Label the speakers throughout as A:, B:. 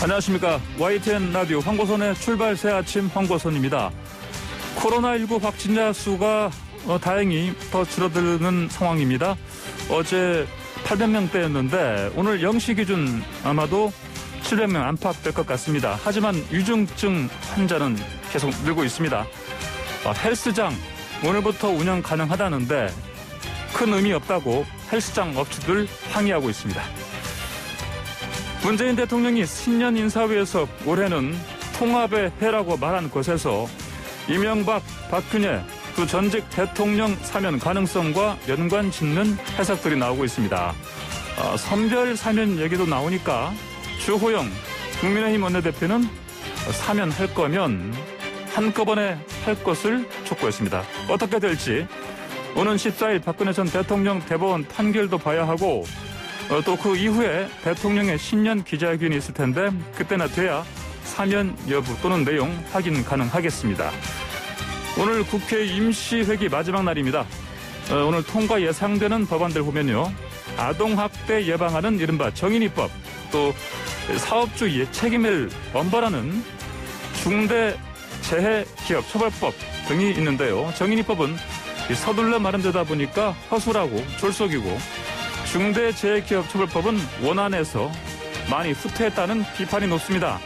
A: 안녕하십니까. YTN 라디오 황보선의 출발 새 아침 황보선입니다. 코로나19 확진자 수가 다행히 더 줄어드는 상황입니다. 어제 800명대였는데 오늘 0시 기준 아마도 700명 안팎될 것 같습니다. 하지만 위중증 환자는 계속 늘고 있습니다. 헬스장 오늘부터 운영 가능하다는데 큰 의미 없다고 헬스장 업주들 항의하고 있습니다. 문재인 대통령이 신년 인사회에서 올해는 통합의 해라고 말한 것에서 이명박, 박근혜 두 전직 대통령 사면 가능성과 연관 짓는 해석들이 나오고 있습니다. 선별 사면 얘기도 나오니까 주호영 국민의힘 원내대표는 사면할 거면 한꺼번에 할 것을 촉구했습니다. 어떻게 될지 오는 14일 박근혜 전 대통령 대법원 판결도 봐야 하고 또 그 이후에 대통령의 신년 기자회견이 있을 텐데 그때나 돼야 사면 여부 또는 내용 확인 가능하겠습니다. 오늘 국회 임시회기 마지막 날입니다. 오늘 통과 예상되는 법안들 보면요. 아동학대 예방하는 이른바 정인이법, 또 사업주의 책임을 엄벌하는 중대재해기업처벌법 등이 있는데요. 정인이법은 서둘러 마련되다 보니까 허술하고 졸속이고 중대재해기업처벌법은 원안에서 많이 후퇴했다는 비판이 높습니다.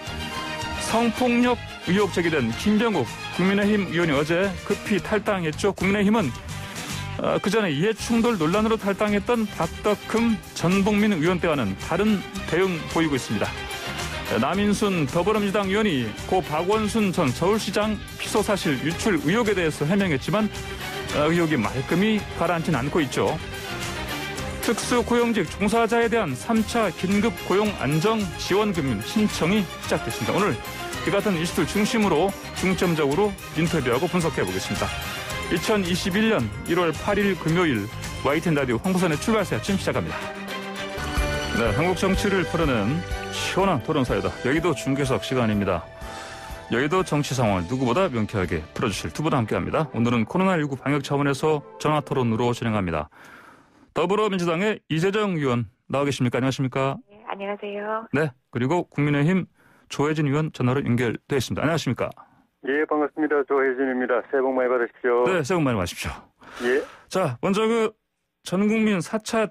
A: 성폭력 의혹 제기된 김병욱 국민의힘 의원이 어제 급히 탈당했죠. 국민의힘은 그전에 이해충돌 논란으로 탈당했던 박덕흠 전북민 의원 때와는 다른 대응 보이고 있습니다. 남인순 더불어민주당 의원이 고 박원순 전 서울시장 피소 사실 유출 의혹에 대해서 해명했지만 의혹이 말끔히 가라앉진 않고 있죠. 특수고용직 종사자에 대한 3차 긴급 고용 안정 지원금 신청이 시작됐습니다. 오늘 이 같은 이슈들 중심으로 중점적으로 인터뷰하고 분석해 보겠습니다. 2021년 1월 8일 금요일 YTN 라디오 황보선의 출발 새 아침 시작합니다. 네, 한국 정치를 풀어낸 시원한 토론사이다. 여의도 중계석 시간입니다. 여의도 정치 상황을 누구보다 명쾌하게 풀어주실 두 분 함께합니다. 오늘은 코로나19 방역 차원에서 전화토론으로 진행합니다. 더불어민주당의 이재정 의원 나와 계십니까? 안녕하십니까?
B: 네, 안녕하세요.
A: 네, 그리고 국민의힘 조혜진 의원 전화로 연결되어 있습니다. 안녕하십니까?
C: 예, 반갑습니다. 조혜진입니다. 새해 복 많이 받으십시오.
A: 네, 새해 복 많이 받으십시오.
C: 예.
A: 자, 먼저 전국민 4차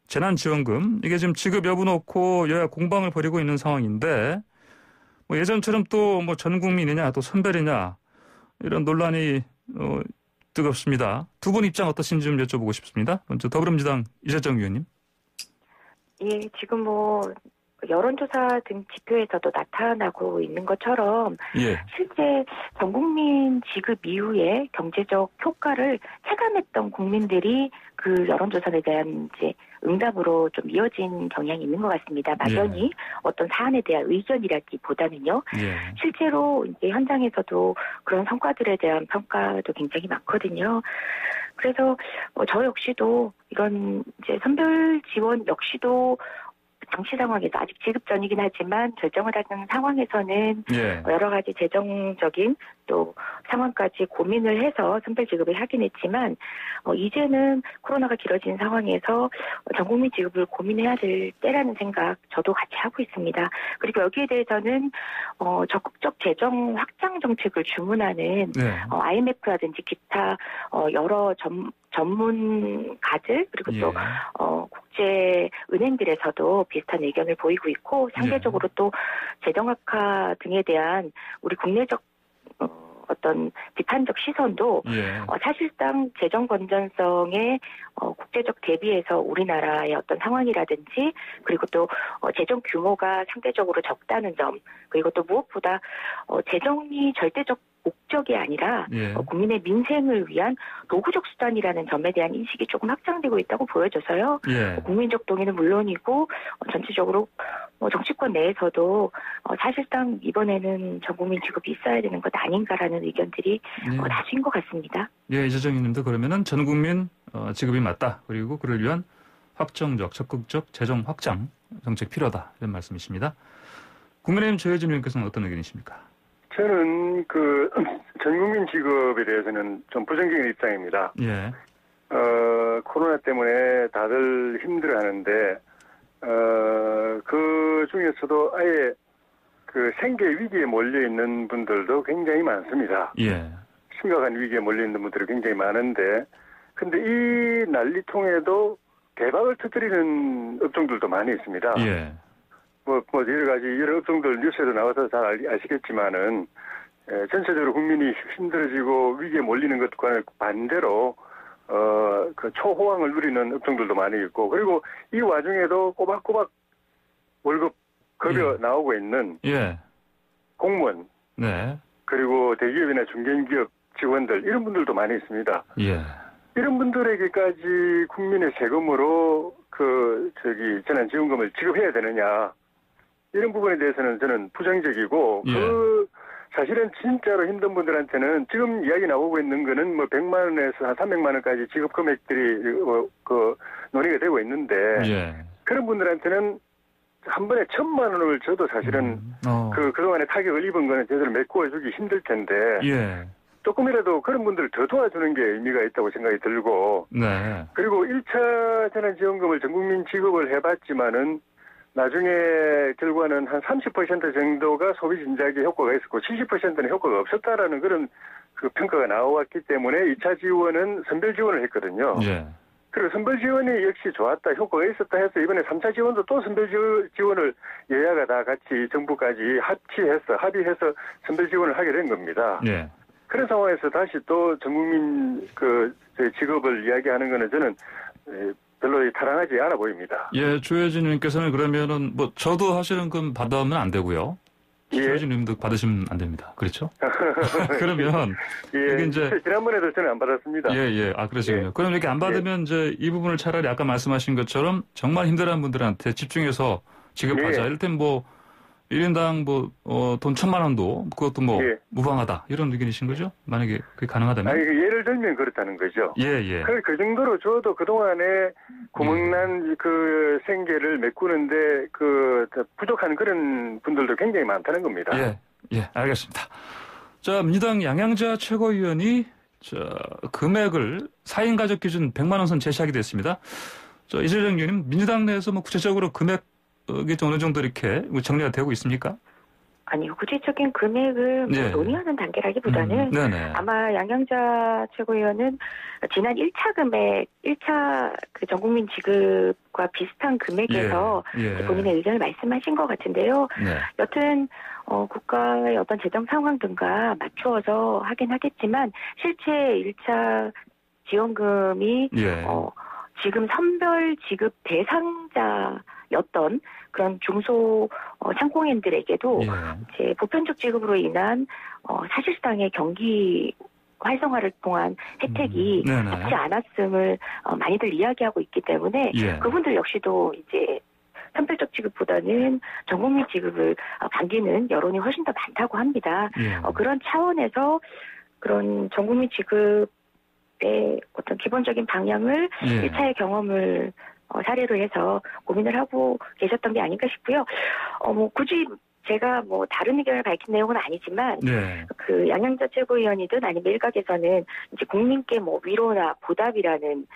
A: 재난지원금, 이게 지금 지급 여부 놓고 여야 공방을 벌이고 있는 상황인데, 예전처럼 또 전국민이냐, 또 선별이냐, 이런 논란이, 뜨겁습니다. 두 분 입장 어떠신지 좀 여쭤보고 싶습니다. 먼저 더불어민주당 이재정 의원님.
B: 예, 지금 여론조사 등 지표에서도 나타나고 있는 것처럼
A: 예.
B: 실제 전 국민 지급 이후에 경제적 효과를 체감했던 국민들이 그 여론조사에 대한 이제 응답으로 좀 이어진 경향이 있는 것 같습니다. 막연히
A: 예.
B: 어떤 사안에 대한 의견이라기보다는요.
A: 예.
B: 실제로 이제 현장에서도 그런 성과들에 대한 평가도 굉장히 많거든요. 그래서 저 역시도 이런 이제 선별 지원 역시도 당시 상황에서 아직 지급 전이긴 하지만 결정을 하는 상황에서는
A: 예.
B: 여러 가지 재정적인 또 상황까지 고민을 해서 선별 지급을 하긴 했지만 이제는 코로나가 길어진 상황에서 전 국민 지급을 고민해야 될 때라는 생각 저도 같이 하고 있습니다. 그리고 여기에 대해서는 적극적 재정 확장 정책을 주문하는
A: 네.
B: IMF라든지 기타 여러 전문가들 그리고 또
A: 예.
B: 국제 은행들에서도 비슷한 의견을 보이고 있고 상대적으로 또 재정 악화 등에 대한 우리 국내적 어떤 비판적 시선도
A: 예.
B: 사실상 재정 건전성의 국제적 대비에서 우리나라의 어떤 상황이라든지 그리고 또 재정 규모가 상대적으로 적다는 점 그리고 또 무엇보다 재정이 절대적 목적이 아니라
A: 예.
B: 국민의 민생을 위한 도구적 수단이라는 점에 대한 인식이 조금 확장되고 있다고 보여져서요.
A: 예.
B: 국민적 동의는 물론이고 전체적으로 정치권 내에서도 사실상 이번에는 전 국민 지급이 있어야 되는 것 아닌가라는 의견들이 다수인 것 같습니다.
A: 예, 이재정 의원님도 그러면은 전 국민 지급이 맞다. 그리고 그를 위한 확정적, 적극적 재정 확장 정책 필요하다. 이런 말씀이십니다. 국민의힘 조혜진 의원께서는 어떤 의견이십니까?
C: 저는 전국민 지급에 대해서는 좀 부정적인 입장입니다.
A: 예.
C: 코로나 때문에 다들 힘들어하는데 그 중에서도 아예 그 생계 위기에 몰려 있는 분들도 굉장히 많습니다.
A: 예.
C: 심각한 위기에 몰려 있는 분들이 굉장히 많은데, 근데 이 난리통에도 대박을 터뜨리는 업종들도 많이 있습니다.
A: 예.
C: 뭐 여러 가지 이런 업종들 뉴스에도 나와서 잘 아시겠지만은 전체적으로 국민이 힘들어지고 위기에 몰리는 것과는 반대로 그 초호황을 누리는 업종들도 많이 있고, 그리고 이 와중에도 꼬박꼬박 월급 급여 나오고 있는
A: 예.
C: 공무원,
A: 네.
C: 그리고 대기업이나 중견기업 직원들 이런 분들도 많이 있습니다.
A: 예.
C: 이런 분들에게까지 국민의 세금으로 재난지원금을 지급해야 되느냐, 이런 부분에 대해서는 저는 부정적이고,
A: 예.
C: 사실은 진짜로 힘든 분들한테는 지금 이야기 나오고 있는 거는 뭐 100만 원에서 한 300만 원까지 지급 금액들이 논의가 되고 있는데,
A: 예.
C: 그런 분들한테는 한 번에 1,000만 원을 줘도 사실은 그동안에 타격을 입은 거는 제대로 메꿔주기 힘들 텐데,
A: 예.
C: 조금이라도 그런 분들을 더 도와주는 게 의미가 있다고 생각이 들고,
A: 네.
C: 그리고 1차 재난지원금을 전 국민 지급을 해봤지만은 나중에 결과는 한 30% 정도가 소비 진작에 효과가 있었고 70%는 효과가 없었다라는 그런 그 평가가 나왔기 때문에 2차 지원은 선별 지원을 했거든요.
A: 예.
C: 그리고 선별 지원이 역시 좋았다, 효과가 있었다 해서 이번에 3차 지원도 또 선별 지원을 여야가 다 같이 정부까지 합의해서 선별 지원을 하게 된 겁니다.
A: 예.
C: 그런 상황에서 다시 또 전 국민 직업을 이야기하는 거는 저는 별로 타당하지 않아 보입니다.
A: 예, 조혜진 님께서는 그러면은 뭐 저도 사실은 그럼 받으면 안 되고요.
C: 예.
A: 조혜진 님도 받으시면 안 됩니다. 그렇죠? 그러면
C: 예,
A: 이게 이제
C: 지난번에도 저는 안 받았습니다.
A: 예, 예. 아, 그러시군요.
C: 예.
A: 그럼 이렇게 안 받으면 이제 이 부분을 차라리 아까 말씀하신 것처럼 정말 힘들어하는 분들한테 집중해서 지급하자.
C: 예.
A: 이를테면 뭐 1인당 돈 1,000만 원도 그것도 뭐
C: 예.
A: 무방하다. 이런 의견이신 거죠? 만약에 그게 가능하다면.
C: 아니, 예를 들면 그렇다는 거죠.
A: 예, 예.
C: 그 정도로 줘도 그동안에 구멍난 그 생계를 메꾸는데 부족한 그런 분들도 굉장히 많다는 겁니다.
A: 예, 예, 알겠습니다. 자, 민주당 양양자 최고위원이 금액을 4인 가족 기준 100만 원 선 제시하게 됐습니다. 이재정 의원님, 민주당 내에서 뭐 구체적으로 금액이 어느 정도 이렇게 정리가 되고 있습니까?
B: 아니, 구체적인 금액을
A: 네.
B: 논의하는 단계라기보다는
A: 네네.
B: 아마 양양자 최고위원은 지난 1차 금액, 1차 그 전국민 지급과 비슷한 금액에서
A: 예.
B: 본인의 의견을 말씀하신 것 같은데요.
A: 네.
B: 여튼 국가의 어떤 재정 상황 등과 맞추어서 하긴 하겠지만 실제 1차 지원금이
A: 예.
B: 지금 선별 지급 대상자였던 그런 중소 상공인들에게도
A: 예.
B: 이제 보편적 지급으로 인한 사실상의 경기 활성화를 통한 혜택이
A: 네네.
B: 잡지 않았음을 많이들 이야기하고 있기 때문에
A: 예.
B: 그분들 역시도 이제 선별적 지급보다는 전국민 지급을 반기는 여론이 훨씬 더 많다고 합니다.
A: 예.
B: 그런 차원에서 그런 전국민 지급의 어떤 기본적인 방향을
A: 예.
B: 1차의 경험을 사례로 해서 고민을 하고 계셨던 게 아닌가 싶고요. 뭐 굳이 제가 뭐 다른 의견을 밝힌 내용은 아니지만
A: 예.
B: 그 양양자 최고위원이든 아니면 일각에서는 이제 국민께 뭐 위로나 보답이라는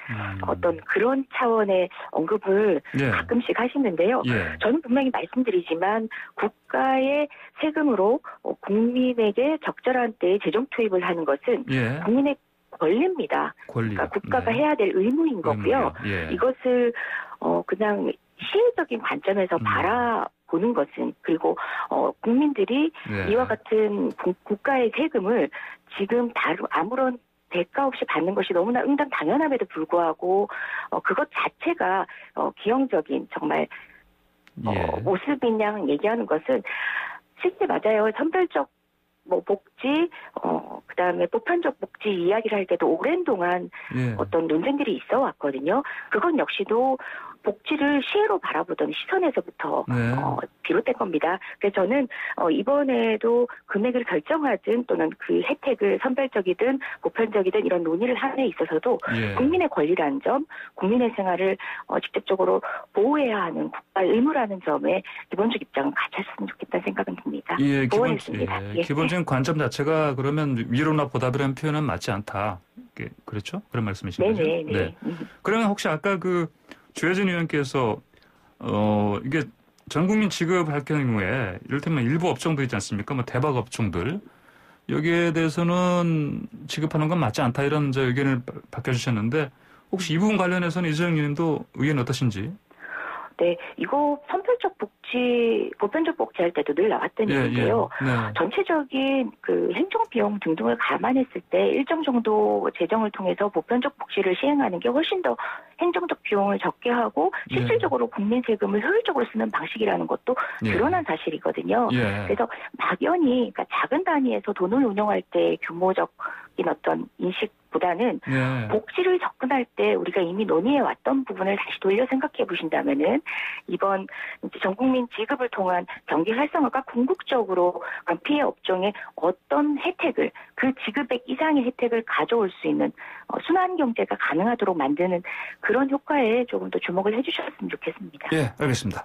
B: 어떤 그런 차원의 언급을
A: 예.
B: 가끔씩 하시는데요.
A: 예.
B: 저는 분명히 말씀드리지만 국가의 세금으로 국민에게 적절한 때에 재정 투입을 하는 것은
A: 예.
B: 국민의 권리입니다.
A: 권리.
B: 그러니까 국가가
A: 네.
B: 해야 될 의무인 거고요.
A: 예.
B: 이것을 그냥 시혜적인 관점에서 바라보는 것은, 그리고 국민들이
A: 네.
B: 이와 같은 국가의 세금을 지금 아무런 대가 없이 받는 것이 너무나 당연함에도 불구하고 그것 자체가 기형적인 정말
A: 예.
B: 모습인 양 얘기하는 것은 실제 맞아요. 선별적 복지, 그다음에 보편적 복지 이야기를 할 때도 오랜 동안
A: 예.
B: 어떤 논쟁들이 있어 왔거든요. 그건 역시도 복지를 시혜로 바라보던 시선에서부터
A: 네.
B: 비롯된 겁니다. 그래서 저는 이번에도 금액을 결정하든 또는 그 혜택을 선별적이든 보편적이든 이런 논의를 하는 데 있어서도
A: 예.
B: 국민의 권리라는 점, 국민의 생활을 직접적으로 보호해야 하는 국가의 의무라는 점에 기본적 입장은 갖췄으면 좋겠다는 생각은 듭니다.
A: 예,
B: 보호했습니다. 예.
A: 기본적인 관점 자체가 그러면 위로나 보답이라는 표현은 맞지 않다. 그렇죠? 그런 말씀이신 거죠?
B: 네네.
A: 네. 그러면 혹시 아까 조혜진 의원께서 이게 전국민 지급할 경우에 이를테면 일부 업종들 있지 않습니까? 뭐 대박 업종들 여기에 대해서는 지급하는 건 맞지 않다 이런 이제 의견을 밝혀주셨는데 혹시 이 부분 관련해서는 이재정 의원님도 의견 어떠신지?
B: 네, 이거 보편적 복지할 때도 늘 나왔던 얘기인데요.
A: 네.
B: 전체적인 그 행정 비용 등등을 감안했을 때 일정 정도 재정을 통해서 보편적 복지를 시행하는 게 훨씬 더 행정적 비용을 적게 하고 실질적으로 국민 세금을 효율적으로 쓰는 방식이라는 것도 드러난 사실이거든요. 그래서 막연히 그러니까 작은 단위에서 돈을 운영할 때 규모적인 어떤 인식보다는 복지를 접근할 때 우리가 이미 논의해 왔던 부분을 다시 돌려 생각해 보신다면은 이번 이제 전국민 지급을 통한 경기 활성화가 궁극적으로 피해 업종에 어떤 혜택을 그 지급액 이상의 혜택을 가져올 수 있는 순환 경제가 가능하도록 만드는 그런 효과에 조금 더 주목을 해주셨으면 좋겠습니다.
A: 예, 알겠습니다.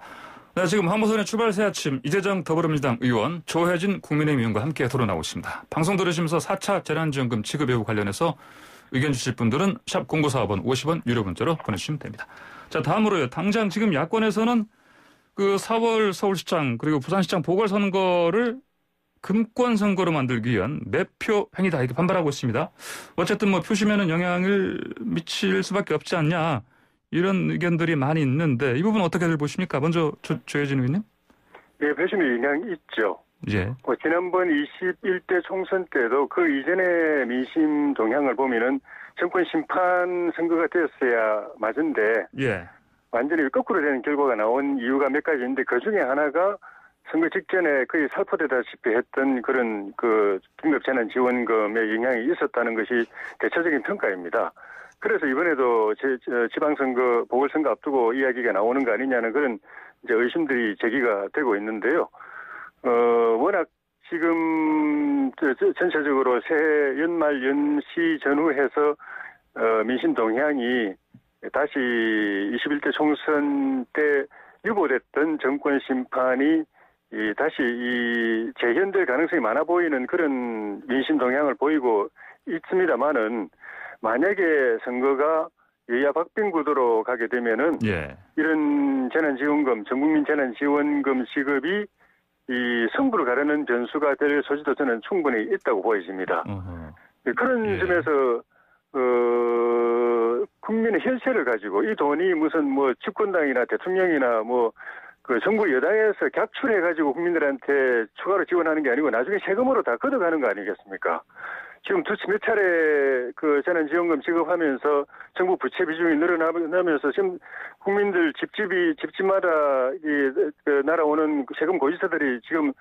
A: 네, 지금 한보선의 출발새 아침 이재정 더불어민주당 의원 조혜진 국민의힘 의원과 함께 토론하고 있습니다. 방송 들으시면서 4차 재난지원금 지급 여부 관련해서 의견 주실 분들은 샵 0945번 50원 유료 문자로 보내주시면 됩니다. 자, 다음으로요. 당장 지금 야권에서는 그 4월 서울시장 그리고 부산시장 보궐선거를 금권선거로 만들기 위한 매표 행위다 이렇게 반발하고 있습니다. 어쨌든 뭐 표심에는 영향을 미칠 수밖에 없지 않냐 이런 의견들이 많이 있는데 이 부분 어떻게들 보십니까? 먼저 조혜진 의원님.
C: 예, 표심에 영향이 있죠.
A: 예.
C: 지난번 21대 총선 때도 그 이전의 민심 동향을 보면은 정권 심판 선거가 되었어야 맞은데 완전히 거꾸로 되는 결과가 나온 이유가 몇 가지 있는데 그 중에 하나가 선거 직전에 거의 살포되다시피 했던 그런 그 긴급재난지원금의 영향이 있었다는 것이 대체적인 평가입니다. 그래서 이번에도 지방선거, 보궐선거 앞두고 이야기가 나오는 거 아니냐는 그런 이제 의심들이 제기가 되고 있는데요. 워낙 지금 전체적으로 새해 연말 연시 전후해서 민심 동향이 다시 21대 총선 때 유보됐던 정권 심판이 다시 재현될 가능성이 많아 보이는 그런 민심 동향을 보이고 있습니다만은 만약에 선거가 여야 박빙 구도로 가게 되면은 이런 재난지원금, 전국민 재난지원금 지급이 이 승부를 가르는 변수가 될 소지도 저는 충분히 있다고 보여집니다. 그런 점에서 국민의 혈세를 가지고 이 돈이 무슨 뭐 집권당이나 대통령이나 뭐 그 정부 여당에서 객출해 가지고 국민들한테 추가로 지원하는 게 아니고 나중에 세금으로 다 걷어가는 거 아니겠습니까? 지금 몇 차례 그 재난지원금 지급하면서 정부 부채 비중이 늘어나면서 지금 국민들 집집마다 날아오는 세금 고지서들이 지금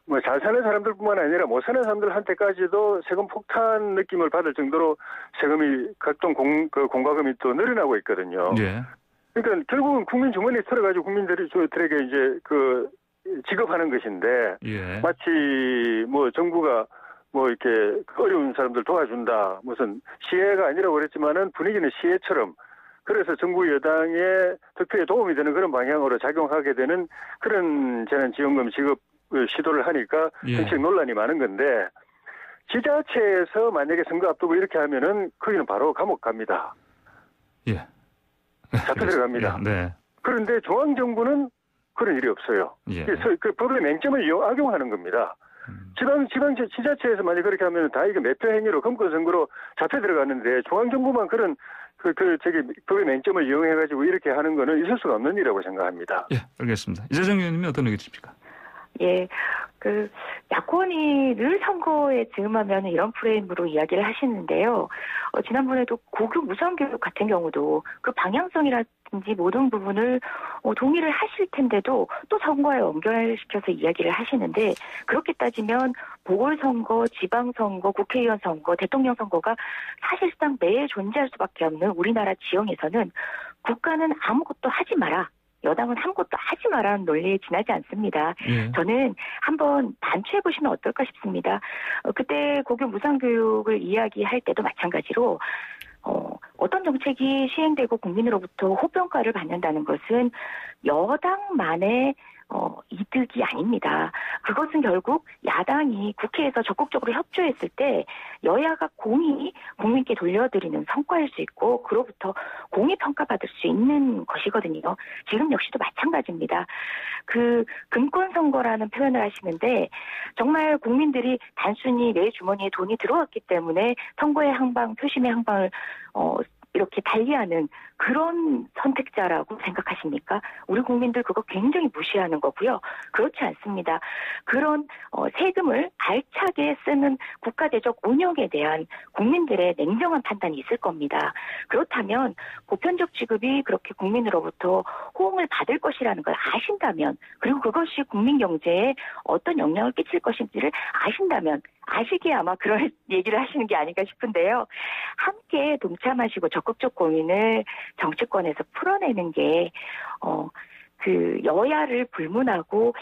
C: 뭐 잘 사는 사람들뿐만 아니라 못 사는 사람들한테까지도 세금 폭탄 느낌을 받을 정도로 세금이 각종 공과금이 또 늘어나고 있거든요. 그러니까 결국은 국민 주머니에 털어가지고 국민들에게 이제 그 지급하는 것인데 마치 뭐 정부가 뭐 이렇게 어려운 사람들 도와준다 무슨 시혜가 아니라고 그랬지만은 분위기는 시혜처럼 그래서 정부 여당의 득표에 도움이 되는 그런 방향으로 작용하게 되는 그런 재난지원금 지급 시도를 하니까 정책 논란이 많은 건데 지자체에서 만약에 선거 앞두고 이렇게 하면은 거기는 바로 감옥 갑니다. 잡혀 들어갑니다. 그런데 중앙정부는 그런 일이 없어요. 그래서 그 법의 맹점을 악용하는 겁니다. 지자체에서 만약 그렇게 하면 다 이게 매표 행위로 금권선거로 잡혀 들어가는데 중앙정부만 그런 법의 맹점을 이용해가지고 이렇게 하는 거는 있을 수가 없는 일이라고 생각합니다.
A: 알겠습니다. 이재정 의원님은 어떤 의견이십니까?
B: 야권이 늘 선거에 즈음하면 이런 프레임으로 이야기를 하시는데요. 지난번에도 고교 무상교육 같은 경우도 그 방향성이라든지 모든 부분을 동의를 하실 텐데도 또 선거에 연결시켜서 이야기를 하시는데 그렇게 따지면 보궐선거, 지방선거, 국회의원 선거, 대통령 선거가 사실상 매일 존재할 수밖에 없는 우리나라 지형에서는 국가는 아무것도 하지 마라. 여당은 아무것도 하지 마라는 논리에 지나지 않습니다. 저는 한번 반추해보시면 어떨까 싶습니다. 그때 고교 무상교육을 이야기할 때도 마찬가지로 어떤 정책이 시행되고 국민으로부터 호평가를 받는다는 것은 여당만의 이득이 아닙니다. 그것은 결국 야당이 국회에서 적극적으로 협조했을 때 여야가 공히 국민께 돌려드리는 성과일 수 있고 그로부터 공히 평가받을 수 있는 것이거든요. 지금 역시도 마찬가지입니다. 그 금권선거라는 표현을 하시는데 정말 국민들이 단순히 내 주머니에 돈이 들어왔기 때문에 선거의 항방, 표심의 항방을 이렇게 달리하는 그런 선택자라고 생각하십니까? 우리 국민들 그거 굉장히 무시하는 거고요. 그렇지 않습니다. 그런 세금을 알차게 쓰는 국가재정 운영에 대한 국민들의 냉정한 판단이 있을 겁니다. 그렇다면 보편적 지급이 그렇게 국민으로부터 호응을 받을 것이라는 걸 아신다면 그리고 그것이 국민 경제에 어떤 영향을 끼칠 것인지를 아신다면 아시기에 아마 그런 얘기를 하시는 게 아닌가 싶은데요. 함께 동참하시고 적극적 고민을 정치권에서 풀어내는 게 그 여야를 불문하고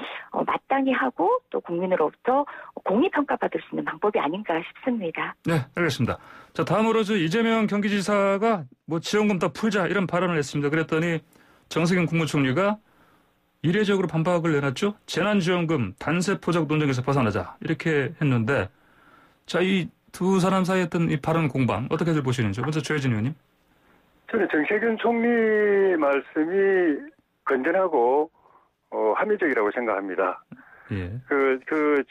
B: 마땅히 하고 또 국민으로부터 공의 평가받을 수 있는 방법이 아닌가 싶습니다.
A: 네, 알겠습니다. 자, 다음으로 이재명 경기지사가 지원금 다 풀자 이런 발언을 했습니다. 그랬더니 정세균 국무총리가 이례적으로 반박을 내놨죠. 재난지원금 단세 포적 논쟁에서 벗어나자 이렇게 했는데 자, 이 두 사람 사이에 했던 이 발언 공방 어떻게들 보시는지 먼저 조혜진 의원님.
C: 저는 정세균 총리 말씀이 건전하고 합리적이라고 생각합니다.
A: 예.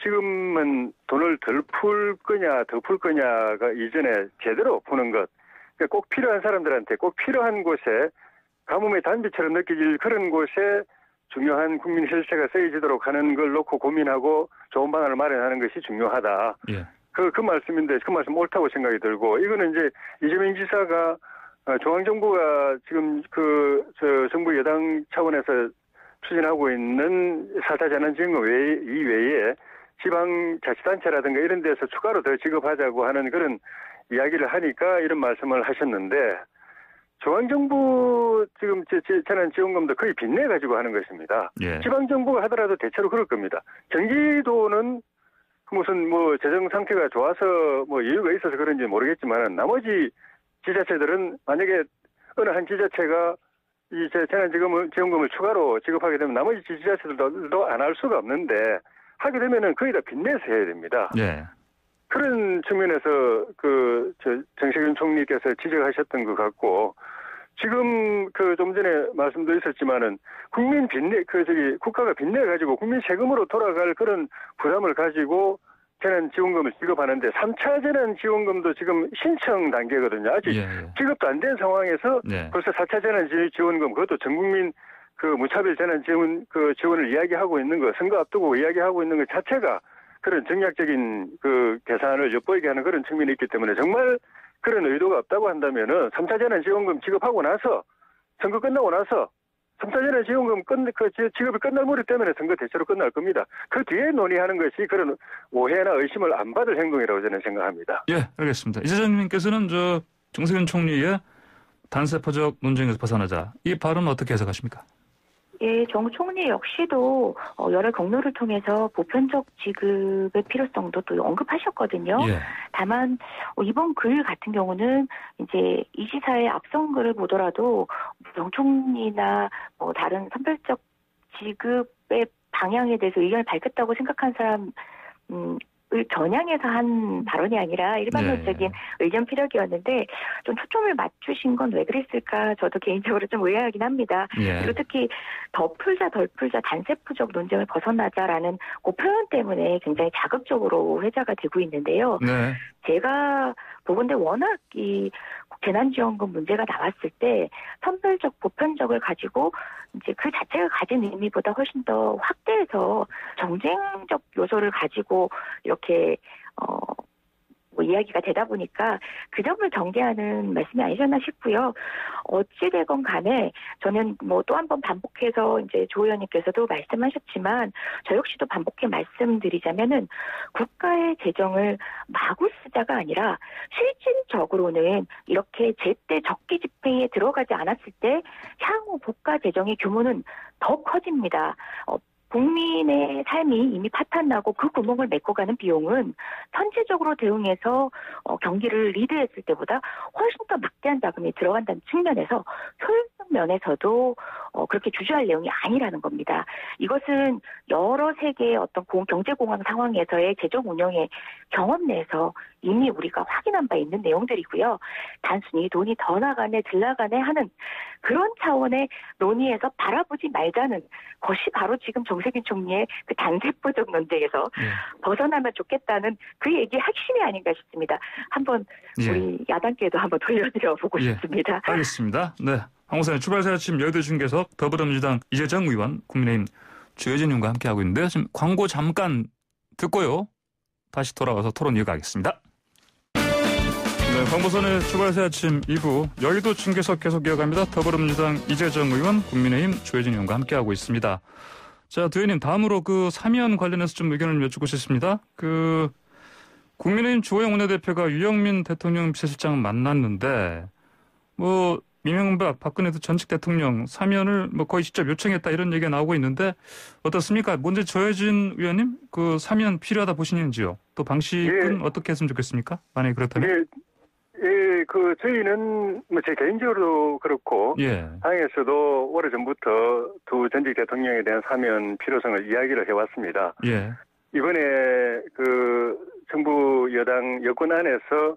C: 지금은 돈을 덜 풀 거냐 더 풀 거냐가 이전에 제대로 푸는 것. 그러니까 꼭 필요한 사람들한테 꼭 필요한 곳에 가뭄의 단비처럼 느껴질 그런 곳에 중요한 국민 혈세가 쓰여지도록 하는 걸 놓고 고민하고 좋은 방안을 마련하는 것이 중요하다.
A: 예.
C: 그 말씀인데 그 말씀 옳다고 생각이 들고 이거는 이제 이재명 지사가 중앙정부가 지금 정부 여당 차원에서 추진하고 있는 4차 재난지원금 이외에 지방자치단체라든가 이런 데서 추가로 더 지급하자고 하는 그런 이야기를 하니까 이런 말씀을 하셨는데 중앙정부 지금 재난지원금도 거의 빚내가지고 하는 것입니다.
A: 예.
C: 지방정부가 하더라도 대체로 그럴 겁니다. 경기도는 무슨 재정 상태가 좋아서 이유가 있어서 그런지 모르겠지만 나머지 지자체들은 만약에 어느 한 지자체가 이 재난지원금을 추가로 지급하게 되면 나머지 지자체들도 안 할 수가 없는데 하게 되면은 거의 다 빚내서 해야 됩니다.
A: 예.
C: 그런 측면에서 정세균 총리께서 지적하셨던 것 같고 지금 좀 전에 말씀도 있었지만은 국민 빚내 국가가 빚내 가지고 국민 세금으로 돌아갈 그런 부담을 가지고 재난지원금을 지급하는데 3차 재난지원금도 지금 신청 단계거든요. 아직 지급도 안 된 상황에서 벌써 4차 재난지원금 그것도 전국민 무차별 재난지원을 이야기하고 있는 거 선거 앞두고 이야기하고 있는 것 자체가 그런 정략적인 계산을 엿보이게 하는 그런 측면이 있기 때문에 정말 그런 의도가 없다고 한다면은 3차 재난지원금 지급하고 나서 선거 끝나고 나서 3차 재난지원금 지급이 끝날 무렵 때문에 선거 대체로 끝날 겁니다. 그 뒤에 논의하는 것이 그런 오해나 의심을 안 받을 행동이라고 저는 생각합니다.
A: 예, 알겠습니다. 이재정님께서는 정세균 총리의 단세 포적 논쟁에서 벗어나자 이 발언 어떻게 해석하십니까?
B: 예, 정 총리 역시도 여러 경로를 통해서 보편적 지급의 필요성도 또 언급하셨거든요.
A: 예.
B: 다만 이번 글 같은 경우는 이제 이 지사의 앞선 글을 보더라도 정 총리나 다른 선별적 지급의 방향에 대해서 의견을 밝혔다고 생각한 사람 을 겨냥해서 한 발언이 아니라 일반론적인 의견 피력이었는데 좀 초점을 맞추신 건 왜 그랬을까 저도 개인적으로 좀 의아하긴 합니다. 그리고 특히 더 풀자 덜 풀자 단세 포적 논쟁을 벗어나자라는 그 표현 때문에 굉장히 자극적으로 회자가 되고 있는데요.
A: 네.
B: 제가 보건대 워낙 이 재난지원금 문제가 나왔을 때 선별적 보편적을 가지고 이제 그 자체가 가진 의미보다 훨씬 더 확대해서 정쟁적 요소를 가지고 이렇게 이야기가 되다 보니까 그 점을 경계하는 말씀이 아니셨나 싶고요. 어찌되건 간에 저는 또 한 번 반복해서 이제 조 의원님께서도 말씀하셨지만 저 역시도 반복해 말씀드리자면은 국가의 재정을 마구 쓰자가 아니라 실질적으로는 이렇게 제때 적기 집행에 들어가지 않았을 때 향후 국가 재정의 규모는 더 커집니다. 국민의 삶이 이미 파탄나고 그 구멍을 메꿔가는 비용은 선제적으로 대응해서 경기를 리드했을 때보다 훨씬 더 막대한 자금이 들어간다는 측면에서 효율성 면에서도 그렇게 주저할 내용이 아니라는 겁니다. 이것은 여러 세계의 어떤 경제공황 상황에서의 재정 운영의 경험 내에서 이미 우리가 확인한 바 있는 내용들이고요. 단순히 돈이 더 나가네 들 나가네 하는 그런 차원의 논의에서 바라보지 말자는 것이 바로 지금 정세균 총리의 그 단세포적 논쟁에서 벗어나면 좋겠다는 그 얘기의 핵심이 아닌가 싶습니다. 한번 우리 야당께도 한번 돌려드려 보고 싶습니다.
A: 알겠습니다. 네, 황우선의 출발사 아침 여의도 중계석 더불어민주당 이재정 의원, 국민의힘 주여진 의원과 함께하고 있는데요. 지금 광고 잠깐 듣고요. 다시 돌아와서 토론 이어가겠습니다. 네, 광보선의 출발사 아침 2부 여의도 중계석 계속 이어갑니다. 더불어민주당 이재정 의원, 국민의힘 주여진 의원과 함께하고 있습니다. 자, 두 의원님 다음으로 그 사면 관련해서 좀 의견을 여쭙고 싶습니다. 국민의힘 주호영 원내대표가 유영민 대통령 비서실장을 만났는데 이명박 박근혜 전직 대통령 사면을 거의 직접 요청했다 이런 얘기가 나오고 있는데 어떻습니까? 먼저 조여진 의원님 그 사면 필요하다 보시는지요? 또 방식은 어떻게 했으면 좋겠습니까? 만약에 그렇다면.
C: 저희는 제 개인적으로도 그렇고 당에서도 오래전부터 두 전직 대통령에 대한 사면 필요성을 이야기를 해왔습니다. 이번에 정부 여당 여권 안에서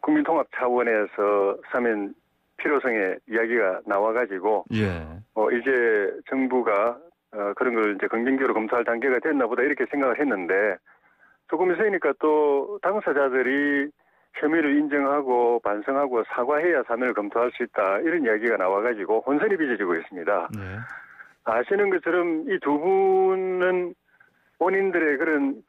C: 국민통합 차원에서 사면 필요성의 이야기가 나와가지고 이제 정부가 그런 걸 이제 긍정적으로 검토할 단계가 됐나 보다 이렇게 생각을 했는데 조금 있으니까 또 당사자들이 혐의를 인정하고 반성하고 사과해야 사면을 검토할 수 있다 이런 이야기가 나와가지고 혼선이 빚어지고 있습니다. 아시는 것처럼 이 두 분은 본인들의 그런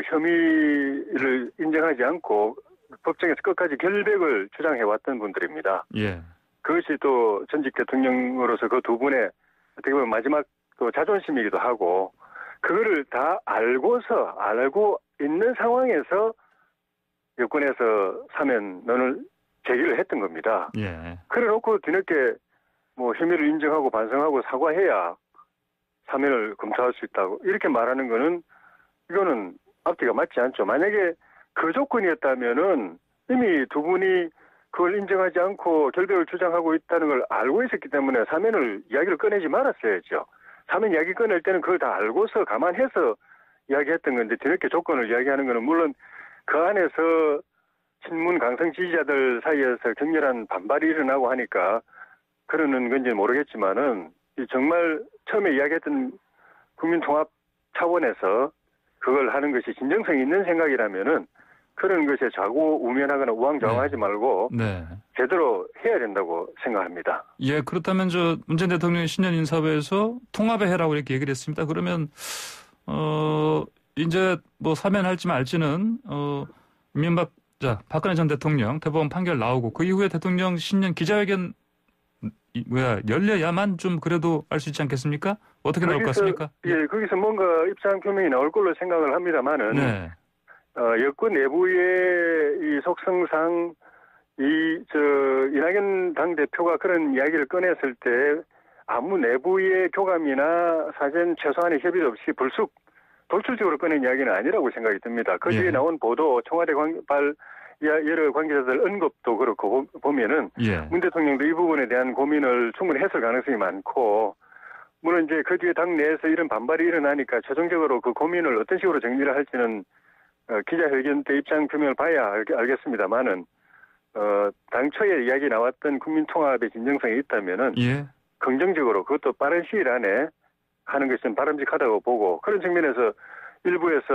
C: 혐의를 인정하지 않고 법정에서 끝까지 결백을 주장해왔던 분들입니다. 그것이 또 전직 대통령으로서 그 두 분의 어떻게 보면 마지막 또 자존심이기도 하고 그거를 다 알고 있는 상황에서 여권에서 사면론을 제기를 했던 겁니다. 그래놓고 뒤늦게 혐의를 인정하고 반성하고 사과해야 사면을 검토할 수 있다고 이렇게 말하는 거는 이거는 앞뒤가 맞지 않죠. 만약에 그 조건이었다면은 이미 두 분이 그걸 인정하지 않고 결백을 주장하고 있다는 걸 알고 있었기 때문에 사면을 이야기를 꺼내지 말았어야죠. 사면 이야기 꺼낼 때는 그걸 다 알고서 감안해서 이야기했던 건데 뒤늦게 조건을 이야기하는 거는 물론 그 안에서 친문 강성 지지자들 사이에서 격렬한 반발이 일어나고 하니까 그러는 건지 모르겠지만은 정말 처음에 이야기했던 국민통합 차원에서 그걸 하는 것이 진정성이 있는 생각이라면은 그런 것에 좌고우면하거나 우왕좌왕하지 말고 제대로 해야 된다고 생각합니다.
A: 그렇다면 문재인 대통령이 신년 인사회에서 통합의 해라고 이렇게 얘기를 했습니다. 그러면 이제 사면할지 말지는 이명박 박근혜 전 대통령 대법원 판결 나오고 그 이후에 대통령 신년 기자회견 열려야만 좀 그래도 알 수 있지 않겠습니까? 어떻게 나올 것 같습니까?
C: 거기서 뭔가 입장 표명이 나올 걸로 생각을 합니다만은 여권 내부의 이 속성상 이낙연 당대표가 그런 이야기를 꺼냈을 때 아무 내부의 교감이나 사전 최소한의 협의도 없이 불쑥 돌출적으로 꺼낸 이야기는 아니라고 생각이 듭니다. 그 뒤에 나온 보도, 청와대 여러 관계자들 언급도 그렇고 보면은 문 대통령도 이 부분에 대한 고민을 충분히 했을 가능성이 많고 물론 이제 그 뒤에 당 내에서 이런 반발이 일어나니까 최종적으로 그 고민을 어떤 식으로 정리를 할지는 기자회견 때 입장 표명을 봐야 알겠습니다만은 당초에 이야기 나왔던 국민통합의 진정성이 있다면은 긍정적으로 그것도 빠른 시일 안에 하는 것은 바람직하다고 보고 그런 측면에서 일부에서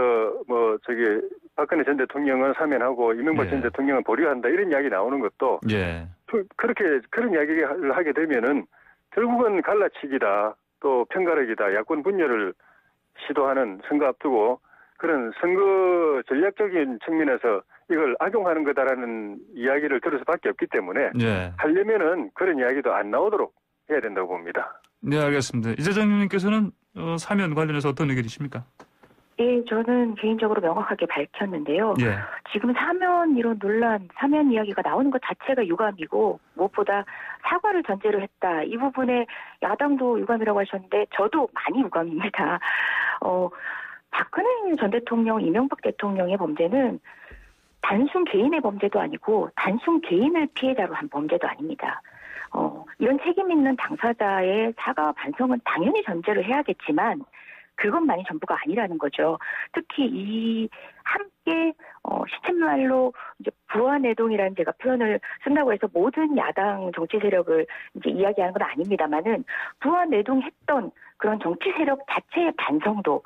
C: 박근혜 전 대통령은 사면하고 이명박 전 대통령은 보류한다 이런 이야기 나오는 것도 그렇게 그런 이야기를 하게 되면은 결국은 갈라치기다 또 편가르기다 야권 분열을 시도하는 선거 앞두고 그런 선거 전략적인 측면에서 이걸 악용하는 거다라는 이야기를 들을 수밖에 없기 때문에 하려면은 그런 이야기도 안 나오도록 해야 된다고 봅니다.
A: 네, 알겠습니다. 이재정 의원님께서는 사면 관련해서 어떤 의견이십니까?
B: 저는 개인적으로 명확하게 밝혔는데요. 지금 사면 이런 논란, 사면 이야기가 나오는 것 자체가 유감이고 무엇보다 사과를 전제로 했다. 이 부분에 야당도 유감이라고 하셨는데 저도 많이 유감입니다. 박근혜 전 대통령, 이명박 대통령의 범죄는 단순 개인의 범죄도 아니고 단순 개인을 피해자로 한 범죄도 아닙니다. 이런 책임 있는 당사자의 사과와 반성은 당연히 전제를 해야겠지만 그것만이 전부가 아니라는 거죠. 특히 이 함께 시쳇말로 이제 부안해동이라는 제가 표현을 쓴다고 해서 모든 야당 정치 세력을 이제 이야기하는 건 아닙니다만은 부안해동했던 그런 정치 세력 자체의 반성도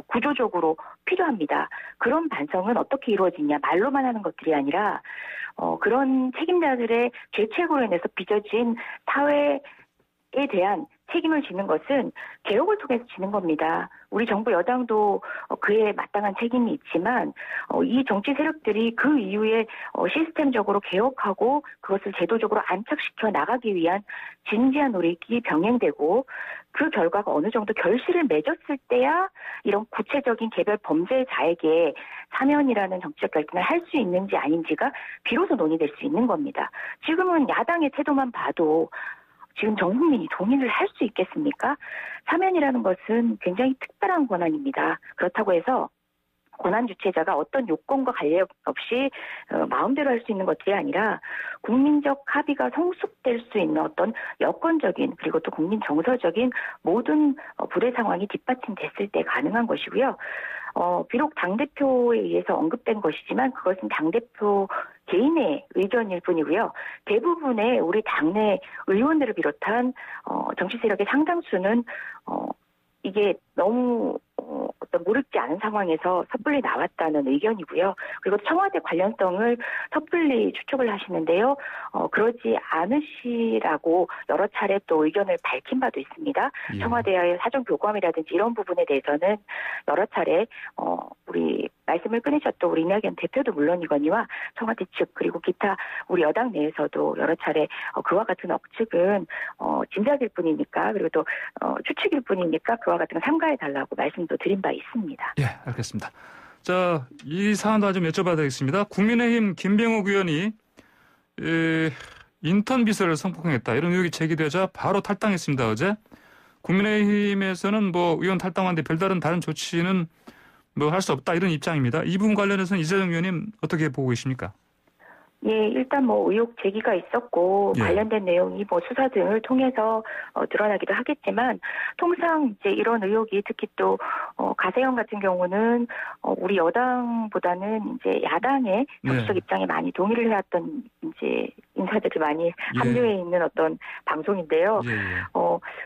B: 구조적으로 필요합니다. 그런 반성은 어떻게 이루어지냐 말로만 하는 것들이 아니라 그런 책임자들의 죄책으로 인해서 빚어진 사회에 대한 책임을 지는 것은 개혁을 통해서 지는 겁니다. 우리 정부 여당도 그에 마땅한 책임이 있지만 이 정치 세력들이 그 이후에 시스템적으로 개혁하고 그것을 제도적으로 안착시켜 나가기 위한 진지한 노력이 병행되고 그 결과가 어느 정도 결실을 맺었을 때야 이런 구체적인 개별 범죄자에게 사면이라는 정치적 결정을 할 수 있는지 아닌지가 비로소 논의될 수 있는 겁니다. 지금은 야당의 태도만 봐도 지금 전 국민이 동의를 할 수 있겠습니까? 사면이라는 것은 굉장히 특별한 권한입니다. 그렇다고 해서 권한 주체자가 어떤 요건과 관련 없이 마음대로 할 수 있는 것들이 아니라 국민적 합의가 성숙될 수 있는 어떤 여건적인 그리고 또 국민 정서적인 모든 부대 상황이 뒷받침됐을 때 가능한 것이고요. 비록 당대표에 의해서 언급된 것이지만 그것은 당대표 개인의 의견일 뿐이고요. 대부분의 우리 당내 의원들을 비롯한 정치 세력의 상당수는 이게 너무 어떤 무릅지 않은 상황에서 섣불리 나왔다는 의견이고요. 그리고 청와대 관련성을 섣불리 추측을 하시는데요. 그러지 않으시라고 여러 차례 또 의견을 밝힌 바도 있습니다.
A: 예.
B: 청와대와의 사정 교감이라든지 이런 부분에 대해서는 여러 차례 우리 말씀을 꺼내셨던 우리 이낙연 대표도 물론이거니와 청와대 측 그리고 기타 우리 여당 내에서도 여러 차례 그와 같은 억측은 짐작일 뿐이니까 그리고 또 추측일 뿐이니까 그와 같은 거 삼가해달라고 말씀도 드린 바 있습니다.
A: 예, 알겠습니다. 자, 이 사안도 좀 여쭤봐야 되겠습니다. 국민의힘 김병욱 의원이 인턴 비서를 성폭행했다 이런 의혹이 제기되자 바로 탈당했습니다. 어제 국민의힘에서는 뭐 의원 탈당하는데 별다른 다른 조치는 뭐 할 수 없다 이런 입장입니다. 이 부분 관련해서는 이재정 의원님 어떻게 보고 계십니까?
B: 예, 일단 뭐 의혹 제기가 있었고
A: 예.
B: 관련된 내용이 뭐 수사 등을 통해서 드러나기도 하겠지만 통상 이제 이런 의혹이 특히 또 가세현 같은 경우는 우리 여당보다는 이제 야당의 정치적 입장에 많이 동의를 해왔던 이제 인사들이 많이 합류해 있는 어떤 방송인데요.
A: 예.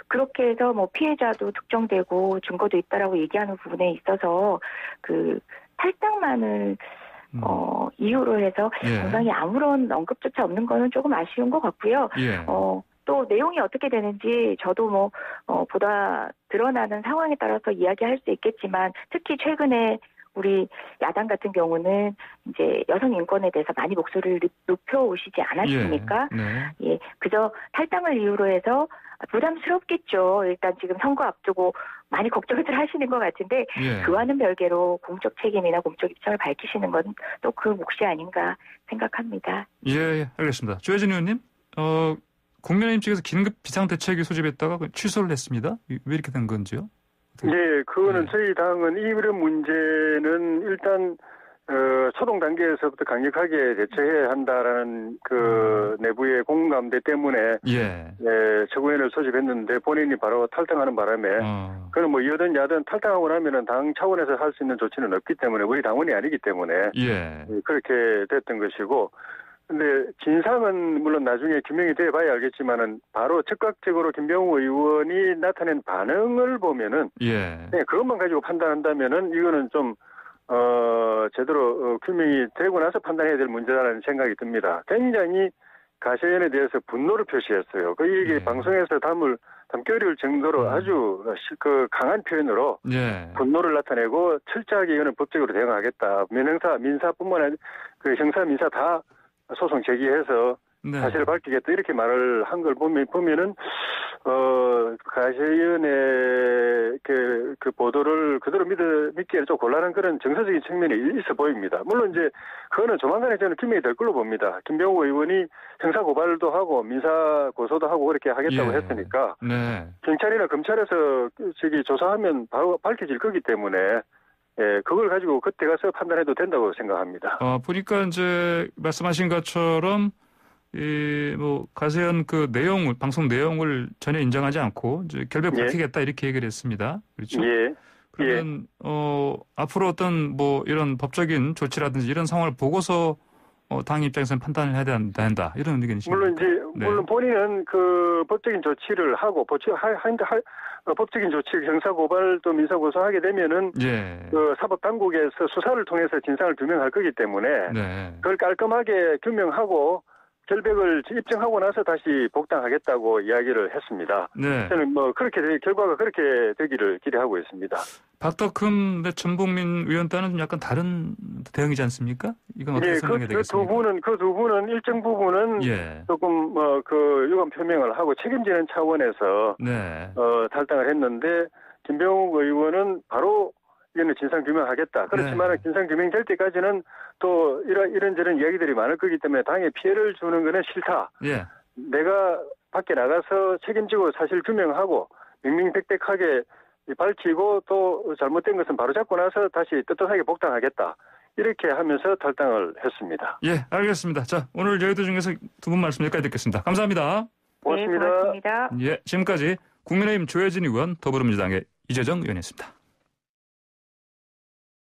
B: 그렇게 해서 뭐 피해자도 특정되고 증거도 있다라고 얘기하는 부분에 있어서 그 탈당만을 이유로 해서 당장에 아무런 언급조차 없는 거는 조금 아쉬운 것 같고요.
A: 예.
B: 또 내용이 어떻게 되는지 저도 뭐 보다 드러나는 상황에 따라서 이야기할 수 있겠지만 특히 최근에 우리 야당 같은 경우는 이제 여성 인권에 대해서 많이 목소리를 높여오시지 않았습니까? 예, 그저 탈당을 이유로 해서 부담스럽겠죠. 일단 지금 선거 앞두고 많이 걱정들 하시는 것 같은데 그와는 별개로 공적 책임이나 공적 입장을 밝히시는 건 또 그 몫이 아닌가 생각합니다.
A: 예, 알겠습니다. 조혜진 의원님, 국민의힘 측에서 긴급 비상대책위 소집했다가 취소를 했습니다. 왜 이렇게 된 건지요?
C: 예, 그거는 저희 당은 이런 문제는 일단 초동 단계에서부터 강력하게 대처해야 한다라는 그 내부의 공감대 때문에 최고위원을 소집했는데 본인이 바로 탈당하는 바람에 그는 뭐 여든 야든 탈당하고 나면은 당 차원에서 할 수 있는 조치는 없기 때문에 우리 당원이 아니기 때문에 그렇게 됐던 것이고. 근데 진상은 물론 나중에 규명이 돼 봐야 알겠지만은 바로 즉각적으로 김병욱 의원이 나타낸 반응을 보면은 그것만 가지고 판단한다면은 이거는 좀 제대로 규명이 되고 나서 판단해야 될 문제라는 생각이 듭니다. 굉장히 가세현에 대해서 분노를 표시했어요. 이게 방송에서 담기 어려울 정도로 아주 강한 표현으로 분노를 나타내고 철저하게 이거는 법적으로 대응하겠다. 민형사, 민사뿐만 아니라 그 형사, 민사 다 소송 제기해서 사실을 밝히겠다 이렇게 말을 한 걸 보면은 가세현의 그 보도를 그대로 믿기에는 좀 곤란한 그런 정서적인 측면이 있어 보입니다. 물론 이제 그거는 조만간에 저는 규명이 될 걸로 봅니다. 김병욱 의원이 형사 고발도 하고 민사 고소도 하고 그렇게 하겠다고 했으니까 경찰이나 검찰에서 조사하면 바로 밝혀질 거기 때문에. 예, 그걸 가지고 그때 가서 판단해도 된다고 생각합니다.
A: 보니까 이제 말씀하신 것처럼 뭐 가세현 그 내용을 방송 내용을 전혀 인정하지 않고 이제 결백
C: 예.
A: 밝히겠다 이렇게 얘기를 했습니다. 그렇죠?
C: 예.
A: 그러면 앞으로 어떤 뭐 이런 법적인 조치라든지 이런 상황을 보고서 당 입장에서는 판단을 해야 된다 이런 의견이십니까?
C: 물론 이제
A: 네.
C: 물론 본인은 그 법적인 조치를 하고 법적인 조치 형사 고발도 민사 고소하게 되면은
A: 예.
C: 그 사법 당국에서 수사를 통해서 진상을 규명할 거기 때문에
A: 네.
C: 그걸 깔끔하게 규명하고 결백을 입증하고 나서 다시 복당하겠다고 이야기를 했습니다.
A: 네.
C: 저는 뭐 결과가 그렇게 되기를 기대하고 있습니다.
A: 박덕흠 전북민 의원 때는 좀 약간 다른 대응이지 않습니까? 이건 어떻게
C: 예,
A: 설명해야 되겠습니까?
C: 그 두 분은 일정 부분은
A: 예.
C: 조금 그 유감 표명을 하고 책임지는 차원에서
A: 네.
C: 탈당을 했는데 김병욱 의원은 바로 이거는 진상 규명하겠다. 그렇지만
A: 네.
C: 진상 규명될 때까지는 또 이런저런 이야기들이 많을 거기 때문에 당에 피해를 주는 거는 싫다.
A: 예.
C: 내가 밖에 나가서 책임지고 사실 규명하고 명명백백하게 밝히고 또 잘못된 것은 바로잡고 나서 다시 떳떳하게 복당하겠다. 이렇게 하면서 탈당을 했습니다.
A: 예, 알겠습니다. 자, 오늘 여의도 중에서 두 분 말씀 여기까지 듣겠습니다. 감사합니다.
C: 고맙습니다.
B: 네, 고맙습니다.
A: 예, 지금까지 국민의힘 조혜진 의원, 더불어민주당의 이재정 의원이었습니다.